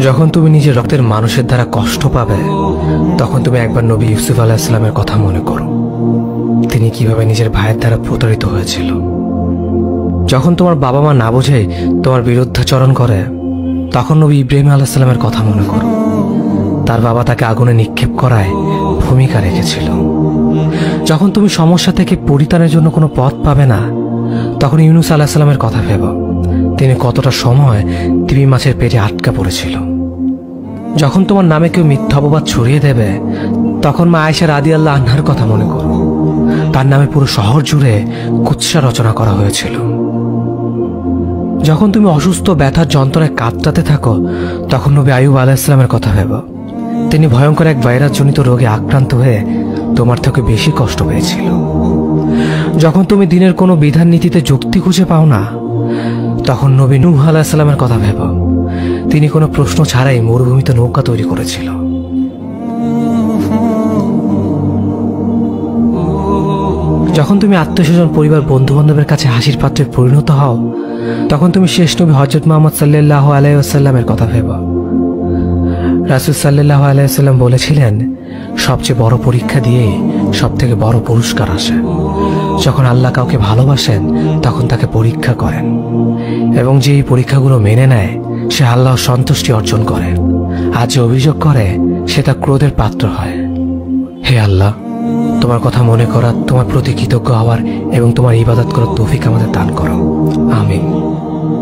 যখন তুমি নিজের রক্তের মানুষের দ্বারা কষ্ট পাবে, তখন তুমি একবার নবী ইউসুফ আলাইহিস সালামের কথা মনে করো। তিনি কিভাবে নিজের ভাইয়ের দ্বারা প্রতারিত হয়েছিল। যখন তোমার বাবা মা না বুঝে তোমার বিরুদ্ধাচরণ করে, তখন নবী ইব্রাহিম আলাইহিস সালামের কথা মনে করো। তার বাবা তাকে আগুনে নিক্ষেপ করায় ভূমিকা রেখেছিল। যখন তুমি সমস্যা থেকে পরিত্রাণের জন্য কোনো পথ পাবে না, তখন ইউনুস আলাইহিস সালামের কথা ভেবো। তিনি কতটা সময় তিমি মাছের পেটে আটকা পড়েছিল। যখন তোমার নামে কেউ মিথ্যা অপবাদ ছড়িয়ে দেবে, তখন মা আয়েশা রাদিয়াল্লাহু আনহার কথা মনে করো। তার নামে পুরো শহর জুড়ে কুৎসা রচনা করা হয়েছিল। যখন তুমি অসুস্থ ব্যথার যন্ত্রণায় কাঁদতে থাকো, তখন নবী আইয়ুব আলাইহিস সালামের কথা ভেবো। তিনি ভয়ঙ্কর এক ভাইরাসজনিত রোগে আক্রান্ত হয়ে তোমার থেকে বেশি কষ্ট পেয়েছিল। যখন তুমি দিনের কোনো বিধান নীতিতে যুক্তি খুঁজে পাও না, তখন নবী নূহ আলাইহিস সালামের কথা ভেবো। তিনি কোনো প্রশ্ন ছাড়াই মরুভূমিতে নৌকা তৈরি করেছিল। যখন তুমি আত্মীয়স্বজন, পরিবার, বন্ধু বান্ধবের কাছে হাসির পাত্রে পরিণত হও, তখন তুমি শেষ নবী হযরত মুহাম্মদ সাল্লাল্লাহু আলাইহি ওয়াসাল্লামের কথা ভেবো। রাসূল সাল্লাল্লাহু আলাইহি ওয়াসাল্লাম বলেছিলেন, সবচেয়ে বড় পরীক্ষা দিয়েই সবথেকে বড় পুরস্কার আসে। যখন আল্লাহ কাউকে ভালোবাসেন, তখন তাকে পরীক্ষা করেন, এবং যে এই পরীক্ষাগুলো মেনে নেয়, সে আল্লাহর সন্তুষ্টি অর্জন করে। আর যে অভিযোগ করে, সে তার ক্রোধের পাত্র হয়। হে আল্লাহ, তোমার কথা মনে করা, তোমার প্রতি কৃতজ্ঞ হওয়ার এবং তোমার ইবাদত করার তৌফিক আমাদের দান করো। আমিন।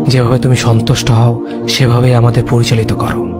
যেভাবে তুমি সন্তুষ্ট হও, সেভাবেই আমাদের পরিচালিত করো।